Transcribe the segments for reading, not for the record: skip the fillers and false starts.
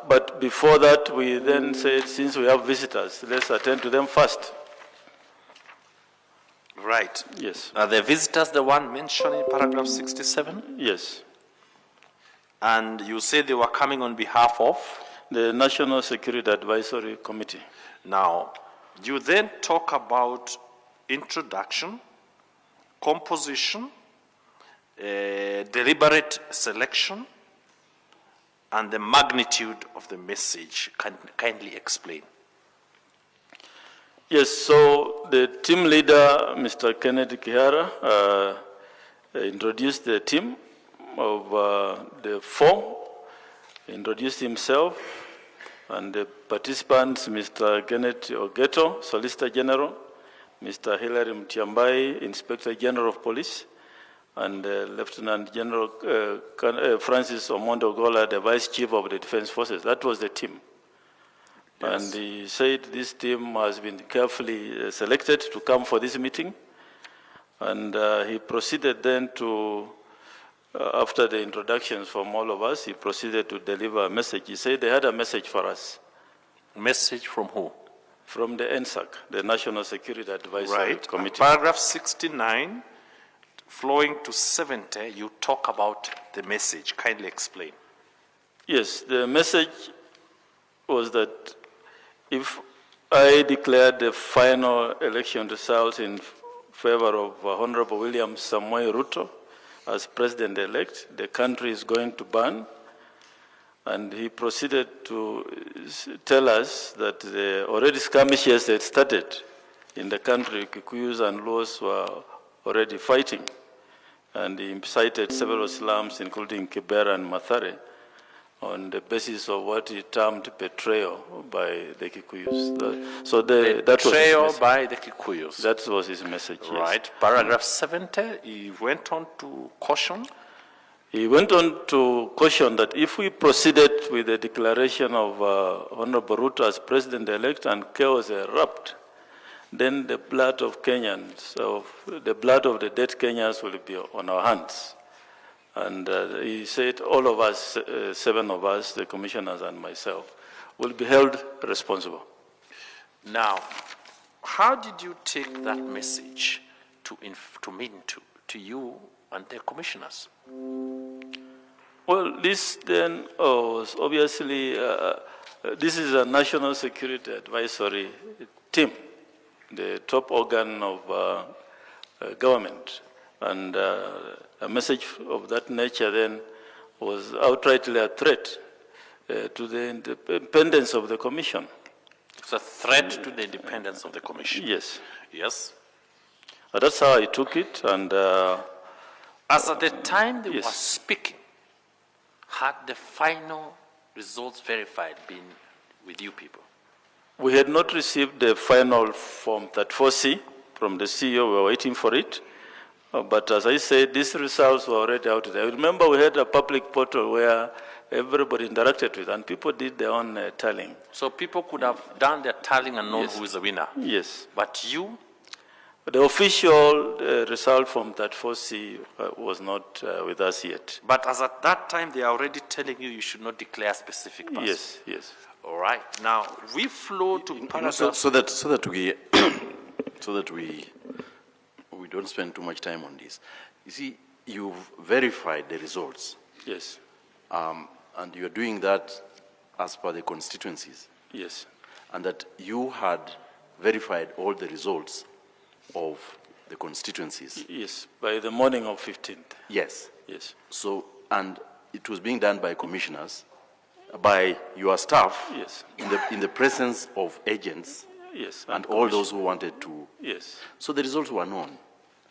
But before that, we then said, since we have visitors, let's attend to them first. Right. Yes. Are the visitors the one mentioned in paragraph 67? Yes. And you said they were coming on behalf of? The National Security Advisory Committee. Now, you then talk about introduction, composition, deliberate selection, and the magnitude of the message. Can kindly explain? Yes, so the team leader, Mr. Kennedy Kihara, introduced the team of the four, introduced himself, and the participants, Mr. Kenneth Ogeto, Solicitor General, Mr. Hilary Mtiambai, Inspector General of Police, and Lieutenant General Francis Omondo Gola, the Vice Chief of the Defense Forces. That was the team. Yes. And he said this team has been carefully selected to come for this meeting. And he proceeded then to, after the introductions from all of us, he proceeded to deliver a message. He said they had a message for us. Message from who? From the NSAC, the National Security Advisory Committee. Paragraph 69. Flowing to 70, you talk about the message. Kindly explain. Yes, the message was that if I declared the final election results in favor of Honorable William Samoei Ruto as president-elect, the country is going to burn. And he proceeded to tell us that the already skirmishes had started in the country. Kikuyus and Luos were already fighting. And he cited several slums, including Kibera and Mathare, on the basis of what he termed betrayal by the Kikuyus. Betrayal by the Kikuyus. That was his message. Right. Yes. Paragraph 70, he went on to caution. He went on to caution that if we proceeded with the declaration of Honorable Ruto as president-elect and chaos erupt, then the blood of Kenyans, the blood of the dead Kenyans will be on our hands. And he said all of us, 7 of us, the commissioners and myself, will be held responsible. Now, how did you take that message to mean to you and the commissioners? Well, this then was obviously, this is a National Security Advisory team, the top organ of government. And a message of that nature then was outrightly a threat to the independence of the commission. It's a threat to the independence of the commission? Yes. Yes. That's how I took it. And as at the time they yes. were speaking, had the final results verified been with you people? We had not received the final Form 34C from the CEO. We were waiting for it. But as I said, these results were already out there. I remember we had a public portal where everybody interacted with, and people did their own tallying. So people could have done their tallying and known yes. who is the winner? Yes. But you? The official result from 34C was not with us yet. But as at that time, they are already telling you should not declare specific person? Yes, yes. All right. Now, we flow to paragraph... So that we don't spend too much time on this. You see, you've verified the results. Yes. And you're doing that as per the constituencies. Yes. And that you had verified all the results of the constituencies. Yes, by the morning of 15th. Yes. Yes. So, and it was being done by commissioners, by your staff, yes. in the presence of agents, yes, and all those who wanted to. Yes. So the results were known.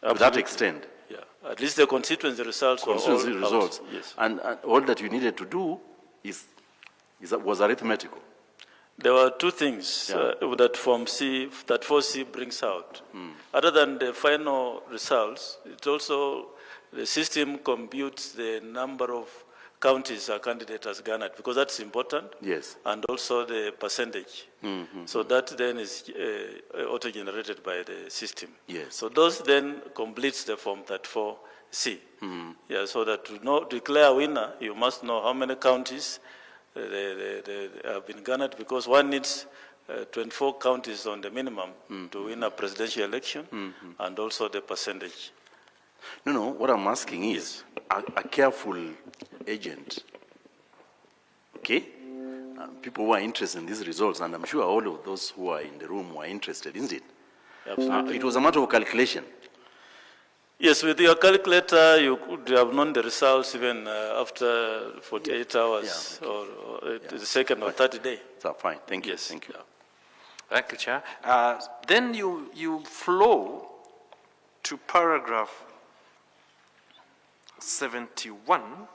Absolutely. To that extent. Yeah. At least the constituency results were all results. Out. Yes. And all that you needed to do was arithmetical. There were two things that Form C, that 4C brings out. Other than the final results, it also, the system computes the number of counties a candidate has garnered, because that's important. Yes. And also the percentage. So that then is auto-generated by the system. Yes. So those then completes the Form 34C. Yeah, so that to declare a winner, you must know how many counties they have been garnered, because one needs 24 counties on the minimum to win a presidential election, and also the percentage. No, what I'm asking is, a careful agent, okay? People who are interested in these results, and I'm sure all of those who are in the room were interested, isn't it? Absolutely. It was a matter of calculation. Yes, with your calculator, you could have known the results even after 48 hours or the second or third day. So fine, thank you. Yes. Thank you. Thank you, Chair. Then you flow to paragraph 71.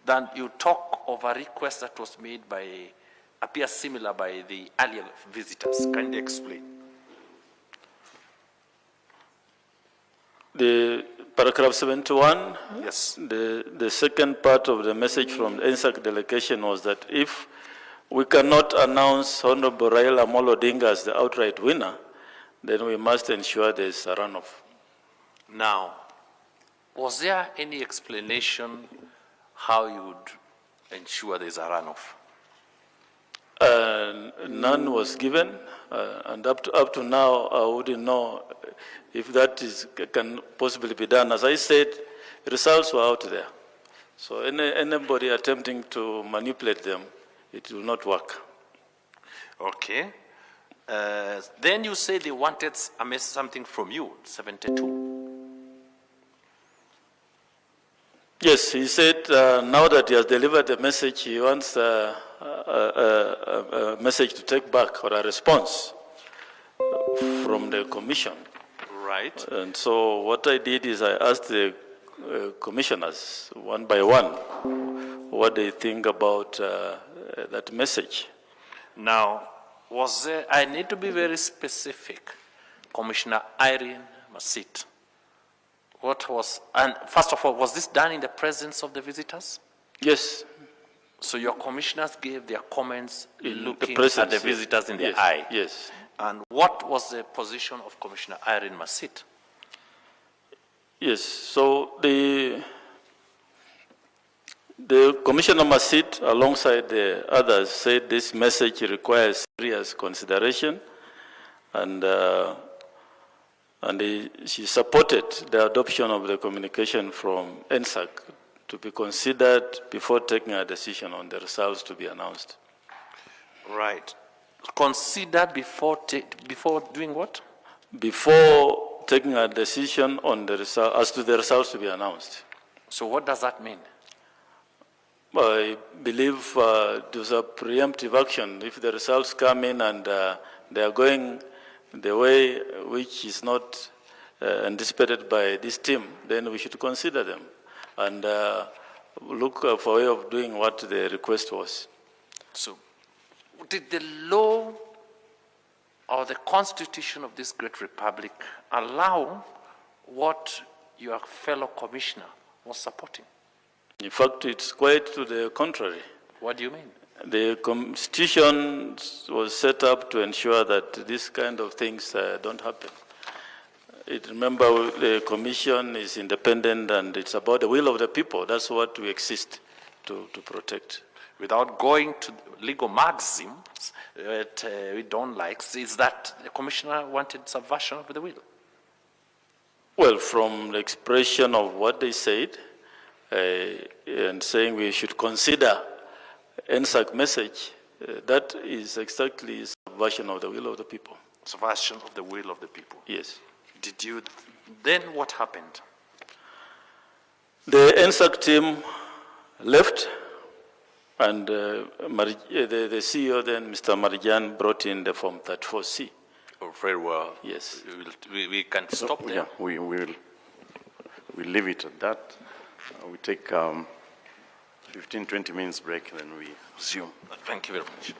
Then you talk of a request that was made appears similar by the earlier visitors. Can you explain? The paragraph 71, Yes. the second part of the message from the NSAC delegation was that if we cannot announce Honorable Raila Amolo Odinga as the outright winner, then we must ensure there is a runoff. Now, was there any explanation how you would ensure there's a runoff? None was given, and up to now, I wouldn't know if that can possibly be done. As I said, results were out there. So anybody attempting to manipulate them, it will not work. Okay. Then you say they wanted something from you, 72. Yes, he said now that he has delivered the message, he wants a message to take back, or a response from the commission. Right. And so what I did is I asked the commissioners one by one what they think about that message. Now, I need to be very specific. Commissioner Irene Masit. And first of all, was this done in the presence of the visitors? Yes. So your commissioners gave their comments looking presence, at the visitors in the eye? Yes. And what was the position of Commissioner Irene Masit? Yes, so the Commissioner Masit, alongside the others, said this message requires serious consideration, and she supported the adoption of the communication from NSAC to be considered before taking a decision on the results to be announced. Right. Considered before doing what? Before Taking a decision on the result, as to the results to be announced. So what does that mean? I believe there's a preemptive action. If the results come in and they are going the way which is not anticipated by this team, then we should consider them and look for a way of doing what the request was. So did the law or the constitution of this great republic allow what your fellow commissioner was supporting? In fact, it's quite to the contrary. What do you mean? The constitution was set up to ensure that these kind of things don't happen. Remember, the commission is independent and it's about the will of the people. That's what we exist to protect. Without going to legal maxims that we don't like, is that the commissioner wanted subversion of the will? Well, from the expression of what they said and saying we should consider NSAC message, that is exactly subversion of the will of the people. Subversion of the will of the people. Yes. Then what happened? The NSAC team left, and the CEO then, Mr. Marijan, brought in the Form 34C. Oh, very well. Yes. We can stop there. Yeah, we'll leave it at that. We take 15, 20 minutes break, then we resume. Thank you very much.